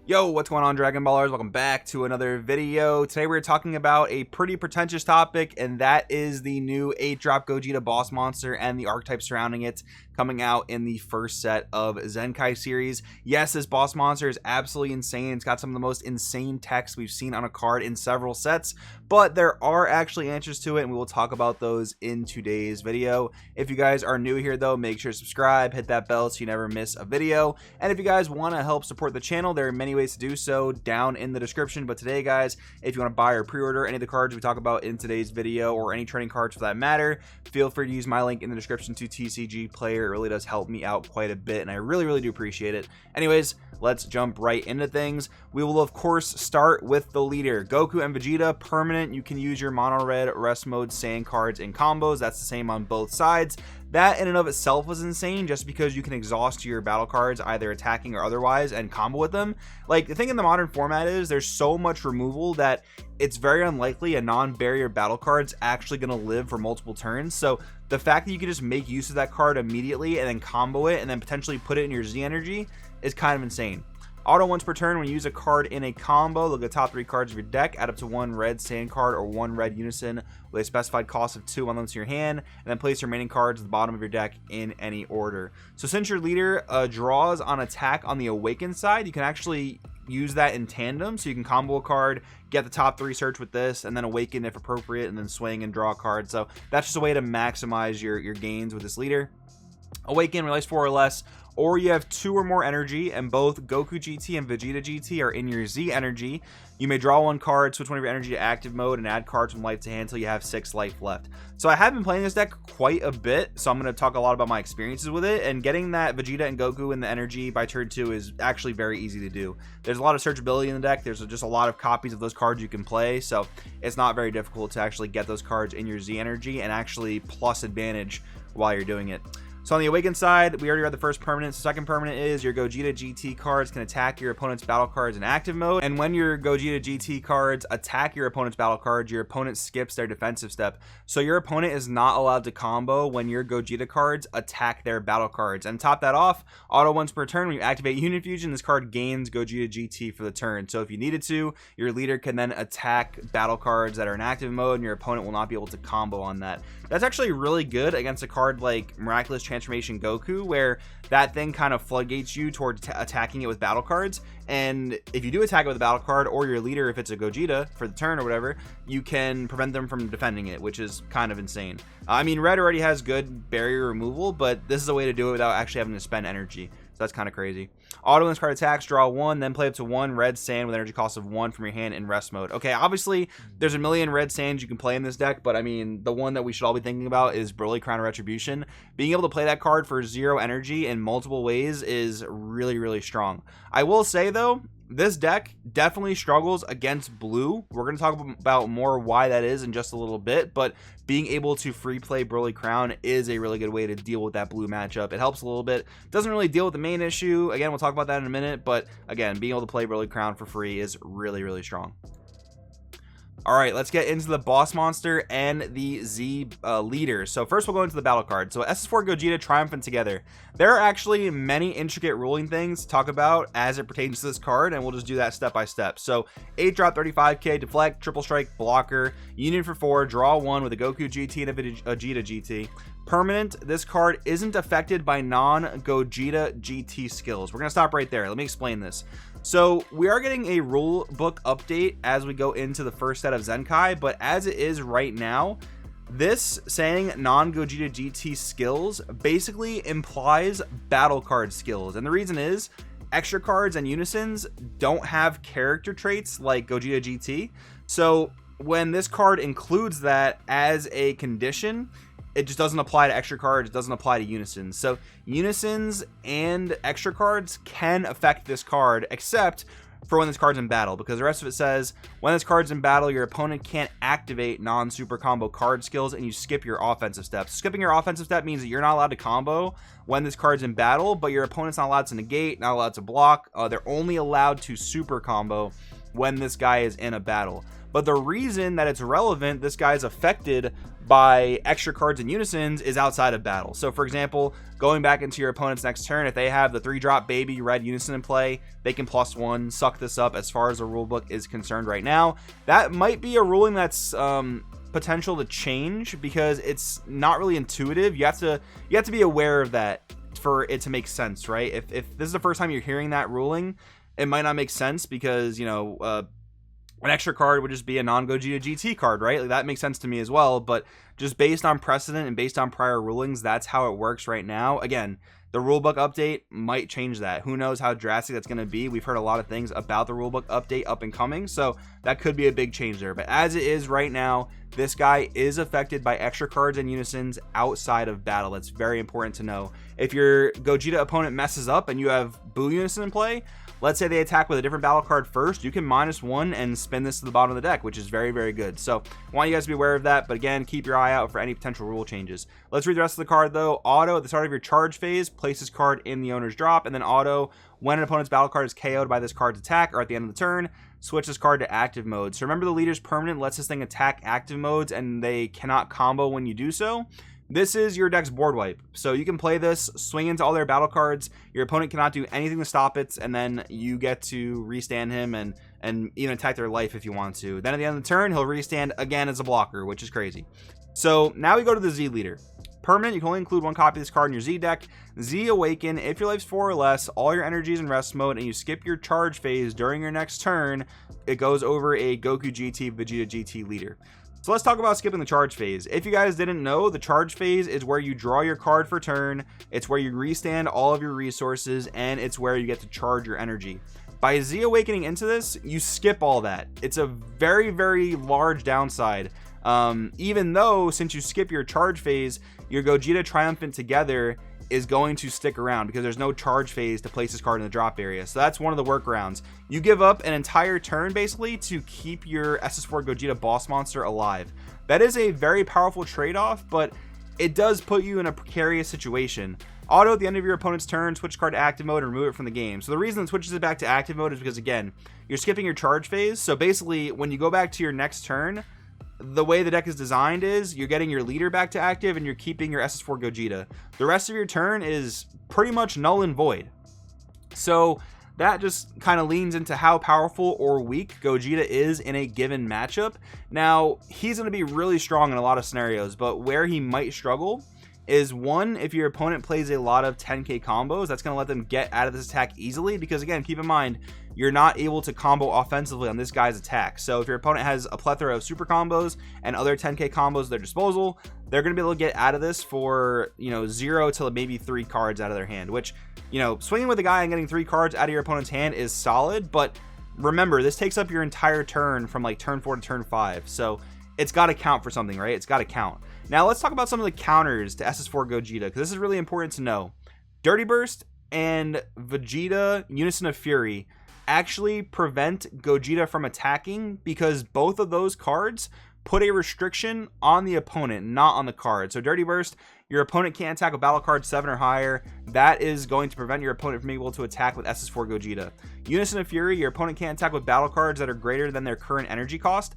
Yo, what's going on, Dragon Ballers? Welcome back to another video. Today we're talking about a pretty pretentious topic, and that is the new 8-drop Gogeta boss monster and the archetype surrounding it coming out in the first set of Zenkai series. Yes, this boss monster is absolutely insane. It's got some of the most insane text we've seen on a card in several sets, but there are actually answers to it, and we will talk about those in today's video. If you guys are new here, though, make sure to subscribe, hit that bell so you never miss a video. And if you guys want to help support the channel, there are many ways to do so down in the description. But today, guys, if you want to buy or pre-order any of the cards we talk about in today's video, or any trading cards for that matter, feel free to use my link in the description to TCG Player. It really does help me out quite a bit, and I really do appreciate it. Anyways, let's jump right into things. We will of course start with the leader, Goku and Vegeta. Permanent, you can use your mono red rest mode Saiyan cards in combos. That's the same on both sides. That in and of itself was insane, just because you can exhaust your battle cards either attacking or otherwise and combo with them. Like, the thing in the modern format is there's so much removal that it's very unlikely a non-barrier battle card's actually going to live for multiple turns. So the fact that you can just make use of that card immediately and then combo it and then potentially put it in your Z energy is kind of insane. Auto once per turn, when you use a card in a combo, look at the top 3 cards of your deck, add up to 1 red Saiyan card or 1 red Unison with a specified cost of 2 on them to your hand, and then place your remaining cards at the bottom of your deck in any order. So since your leader draws on attack on the Awakened side, you can actually use that in tandem. So you can combo a card, get the top 3 search with this, and then Awaken if appropriate, and then swing and draw a card. So that's just a way to maximize your gains with this leader. Awaken, realize 4 or less, or you have 2 or more energy, and both Goku GT and Vegeta GT are in your Z energy. You may draw 1 card, switch one of your energy to active mode, and add cards from life to hand until you have 6 life left. So I have been playing this deck quite a bit, so I'm going to talk a lot about my experiences with it, and getting that Vegeta and Goku in the energy by turn 2 is actually very easy to do. There's a lot of searchability in the deck. There's just a lot of copies of those cards you can play, so it's not very difficult to actually get those cards in your Z energy and actually plus advantage while you're doing it. So on the Awakened side, we already read the first permanent. So second permanent is your Gogeta GT cards can attack your opponent's battle cards in active mode. And when your Gogeta GT cards attack your opponent's battle cards, your opponent skips their defensive step. So your opponent is not allowed to combo when your Gogeta cards attack their battle cards. And top that off, auto once per turn, when you activate Union Fusion, this card gains Gogeta GT for the turn. So if you needed to, your leader can then attack battle cards that are in active mode, and your opponent will not be able to combo on that. That's actually really good against a card like Miraculous Transformation Goku, where that thing kind of floodgates you towards attacking it with battle cards. And if you do attack it with a battle card, or your leader, if it's a Gogeta for the turn or whatever, you can prevent them from defending it, which is kind of insane. I mean, red already has good barrier removal, but this is a way to do it without actually having to spend energy. So that's kind of crazy. Auto when this card attacks, draw 1, then play up to 1 red Saiyan with energy cost of 1 from your hand in rest mode. Okay, obviously there's a million red Saiyans you can play in this deck, but I mean, the one that we should all be thinking about is Broly Crown of Retribution. Being able to play that card for 0 energy in multiple ways is really strong. I will say though, this deck definitely struggles against blue. We're going to talk about more why that is in just a little bit, but being able to free play Broly Crown is a really good way to deal with that blue matchup. It helps a little bit. Doesn't really deal with the main issue. Again, we'll talk about that in a minute, but again, being able to play Broly Crown for free is really strong. Alright, let's get into the boss monster and the Z leader. So first we'll go into the battle card. So SS4 Gogeta triumphant together. There are actually many intricate ruling things to talk about as it pertains to this card, and we'll just do that step by step. So 8-drop 35k, deflect, triple strike, blocker, union for 4, draw 1 with a Goku GT and a Vegeta GT. Permanent, this card isn't affected by non-Gogeta GT skills. We're going to stop right there. Let me explain this. So we are getting a rule book update as we go into the first set of Zenkai, but as it is right now, this saying non-Gogeta GT skills basically implies battle card skills. And the reason is extra cards and unisons don't have character traits like Gogeta GT. So when this card includes that as a condition, it just doesn't apply to extra cards. It doesn't apply to unisons. So unisons and extra cards can affect this card, except for when this card's in battle, because the rest of it says when this card's in battle, your opponent can't activate non-super combo card skills, and you skip your offensive steps. Skipping your offensive step means that you're not allowed to combo when this card's in battle, but your opponent's not allowed to negate, not allowed to block. They're only allowed to super combo when this guy is in a battle. But the reason that it's relevant, this guy's affected by extra cards and unisons, is outside of battle. So for example, going back into your opponent's next turn, if they have the 3-drop baby red unison in play, they can +1 suck this up as far as the rulebook is concerned right now. That might be a ruling that's potential to change because it's not really intuitive. You have to be aware of that for it to make sense, right? If this is the first time you're hearing that ruling, it might not make sense because, you know, an extra card would just be a non-Gogeta GT card, right? Like, that makes sense to me as well, but just based on precedent and based on prior rulings, that's how it works right now. Again, the rulebook update might change that. Who knows how drastic that's going to be? We've heard a lot of things about the rulebook update up and coming, so that could be a big change there. But as it is right now, this guy is affected by extra cards and unisons outside of battle. That's very important to know. If your Gogeta opponent messes up and you have Boo Unison in play, let's say they attack with a different battle card first, you can -1 and spin this to the bottom of the deck, which is very, very good. So I want you guys to be aware of that, but again, keep your eye out for any potential rule changes. Let's read the rest of the card though. Auto, at the start of your charge phase, place this card in the owner's drop, and then auto, when an opponent's battle card is KO'd by this card's attack or at the end of the turn, switch this card to active mode. So remember, the leader's permanent lets this thing attack active modes and they cannot combo when you do so. This is your deck's board wipe. So you can play this, swing into all their battle cards, your opponent cannot do anything to stop it, and then you get to restand him and even attack their life if you want to. Then at the end of the turn, he'll restand again as a blocker, which is crazy. So now we go to the Z leader. Permanent, you can only include one copy of this card in your Z deck. Z Awaken, if your life's 4 or less, all your energies in rest mode, and you skip your charge phase during your next turn, it goes over a Goku GT, Vegeta GT leader. So let's talk about skipping the charge phase. If you guys didn't know, the charge phase is where you draw your card for turn, it's where you restand all of your resources, and it's where you get to charge your energy. By Z Awakening into this, you skip all that. It's a very, very large downside. Even though, since you skip your charge phase, your Gogeta Triumphant Together is going to stick around because there's no charge phase to place this card in the drop area. So that's one of the workarounds. You give up an entire turn basically to keep your SS4 Gogeta boss monster alive. That is a very powerful trade-off, but it does put you in a precarious situation. Auto, at the end of your opponent's turn, switch card to active mode and remove it from the game. So the reason it switches it back to active mode is because, again, you're skipping your charge phase. So basically, when you go back to your next turn, the way the deck is designed is you're getting your leader back to active and you're keeping your SS4 Gogeta. The rest of your turn is pretty much null and void. So that just kind of leans into how powerful or weak Gogeta is in a given matchup. Now, he's going to be really strong in a lot of scenarios, but where he might struggle is, one, if your opponent plays a lot of 10k combos, that's going to let them get out of this attack easily because, again, keep in mind, you're not able to combo offensively on this guy's attack. So if your opponent has a plethora of super combos and other 10k combos at their disposal, they're going to be able to get out of this for, you know, 0 to maybe 3 cards out of their hand, which, you know, swinging with a guy and getting 3 cards out of your opponent's hand is solid, but remember, this takes up your entire turn from like turn 4 to turn 5. So it's got to count for something, right? It's got to count. Now let's talk about some of the counters to SS4 Gogeta, because this is really important to know. Dirty Burst and Vegeta Unison of Fury actually prevent Gogeta from attacking because both of those cards put a restriction on the opponent, not on the card. So Dirty Burst, your opponent can't attack with battle card 7 or higher. That is going to prevent your opponent from being able to attack with SS4 Gogeta. Unison of Fury, your opponent can't attack with battle cards that are greater than their current energy cost.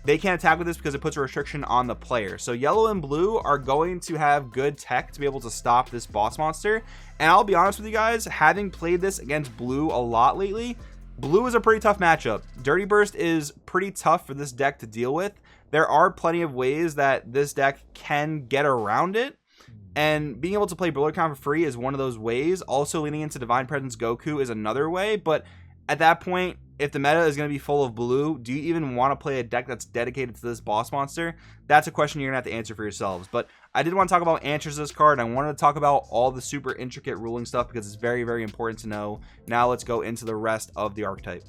They can't attack with this because it puts a restriction on the player. So yellow and blue are going to have good tech to be able to stop this boss monster. And I'll be honest with you guys, having played this against blue a lot lately, blue is a pretty tough matchup. Dirty Burst is pretty tough for this deck to deal with. There are plenty of ways that this deck can get around it. And being able to play Builder Count for free is one of those ways. Also, leaning into Divine Presence Goku is another way. But at that point, if the meta is going to be full of blue, do you even want to play a deck that's dedicated to this boss monster? That's a question you're going to have to answer for yourselves. But I did want to talk about answers to this card. I wanted to talk about all the super intricate ruling stuff because it's very, very important to know. Now let's go into the rest of the archetype.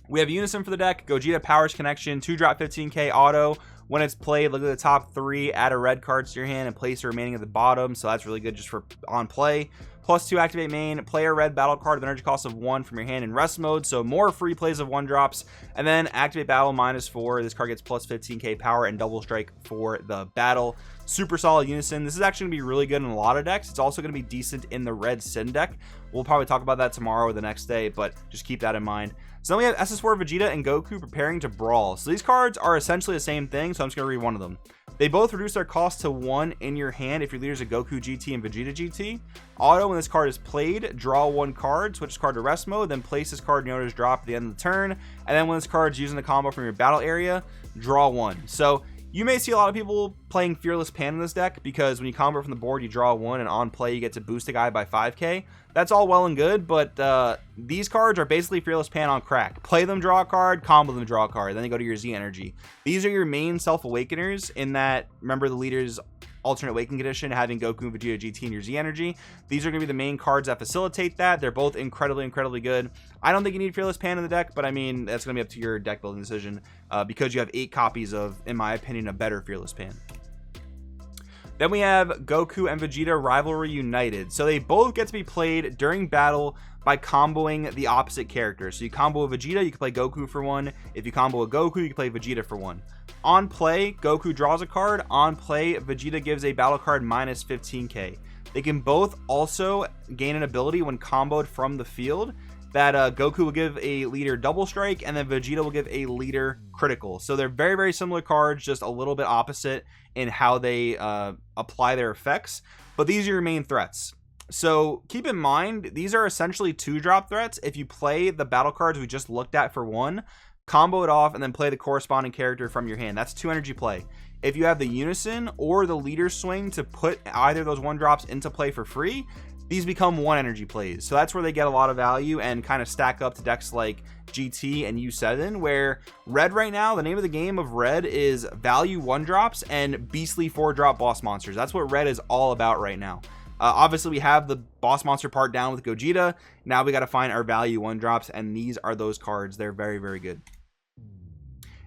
We have Unison for the deck, Gogeta Powers Connection, 2-drop 15k auto. When it's played, look at the top 3, add a red card to your hand and place the remaining at the bottom, so that's really good just for on play. +2 activate main, play a red battle card with energy cost of 1 from your hand in rest mode, so more free plays of 1 drops. And then activate battle -4, this card gets plus 15k power and double strike for the battle. Super solid unison. This is actually going to be really good in a lot of decks. It's also going to be decent in the red Sin deck. We'll probably talk about that tomorrow or the next day, but just keep that in mind. So then we have SS4 Vegeta and Goku preparing to brawl. So these cards are essentially the same thing, so I'm just going to read one of them. They both reduce their cost to 1 in your hand if your leader's a Goku GT and Vegeta GT. Auto, when this card is played, draw 1 card, switch this card to rest mode, then place this card in your owner's drop at the end of the turn. And then when this card's using a combo from your battle area, draw 1. So you may see a lot of people playing Fearless Pan in this deck because when you combo from the board, you draw 1, and on play, you get to boost a guy by 5k. That's all well and good, but these cards are basically Fearless Pan on crack. Play them, draw a card, combo them, draw a card, then they go to your Z energy. These are your main self-awakeners in that, remember the leader's alternate awakening condition, having Goku and Vegeta GT in your Z energy. These are going to be the main cards that facilitate that. They're both incredibly good. I don't think you need Fearless Pan in the deck, but I mean, that's going to be up to your deck building decision because you have 8 copies of, in my opinion, a better Fearless Pan. Then we have Goku and Vegeta Rivalry United. So they both get to be played during battle by comboing the opposite character. So you combo a Vegeta, you can play Goku for 1. If you combo a Goku, you can play Vegeta for 1. On play, Goku draws a card. On play, Vegeta gives a battle card minus 15k. They can both also gain an ability when comboed from the field that Goku will give a leader double strike, and then Vegeta will give a leader critical. So they're very similar cards, just a little bit opposite in how they apply their effects. But these are your main threats. So keep in mind, these are essentially 2-drop threats. If you play the battle cards we just looked at for 1, combo it off, and then play the corresponding character from your hand. That's 2 energy play. If you have the Unison or the Leader Swing to put either of those 1-drops into play for free, these become 1 energy plays. So that's where they get a lot of value and kind of stack up to decks like GT and U7, where red right now, the name of the game of red is value 1-drops and beastly 4-drop boss monsters. That's what red is all about right now. Obviously, we have the boss monster part down with Gogeta. Now we got to find our value 1-drops, and these are those cards. They're very good.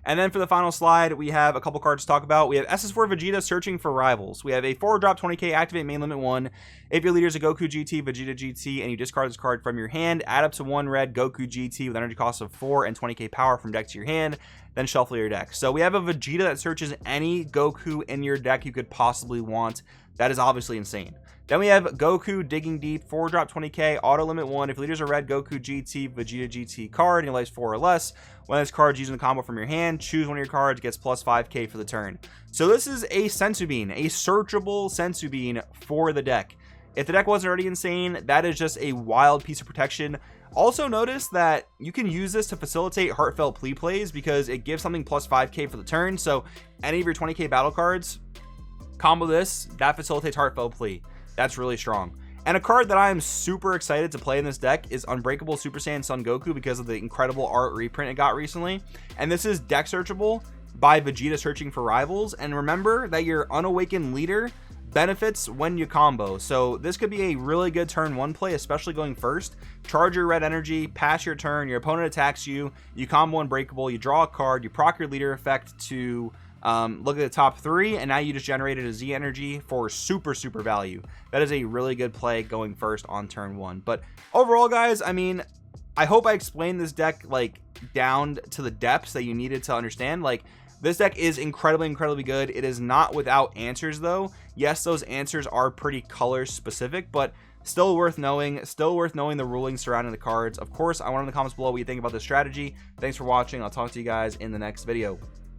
And then for the final slide, we have a couple cards to talk about. We have SS4 Vegeta Searching for Rivals. We have a 4-drop 20k activate main limit 1. If your leader is a Goku GT, Vegeta GT, and you discard this card from your hand, add up to 1 red Goku GT with energy cost of 4 and 20k power from deck to your hand, then shuffle your deck. So we have a Vegeta that searches any Goku in your deck you could possibly want. That is obviously insane. Then we have Goku Digging Deep, 4-drop 20k, auto limit 1. If leaders are red Goku GT, Vegeta GT card, and your life's 4 or less, when this card's using the combo from your hand, choose one of your cards, gets plus 5k for the turn. So this is a Senzu Bean, a searchable Senzu Bean for the deck. If the deck wasn't already insane, that is just a wild piece of protection. Also notice that you can use this to facilitate Heartfelt Plea plays because it gives something plus 5k for the turn. So any of your 20k battle cards, combo this, that facilitates Heartfelt Plea. That's really strong. And a card that I am super excited to play in this deck is Unbreakable Super Saiyan Son Goku because of the incredible art reprint it got recently. And this is deck searchable by Vegeta Searching for Rivals. And remember that your unawakened leader benefits when you combo. So this could be a really good turn 1 play, especially going first. Charge your red energy, pass your turn, your opponent attacks you, you combo Unbreakable, you draw a card, you proc your leader effect to look at the top 3, and now you just generated a Z energy for super value. That is a really good play going first on turn 1. But overall, guys, I mean, I hope I explained this deck like down to the depths that you needed to understand. Like, this deck is incredibly good. It is not without answers though. Yes, those answers are pretty color specific, but still worth knowing the rulings surrounding the cards. Of course, I want in the comments below what you think about this strategy. Thanks for watching. I'll talk to you guys in the next video.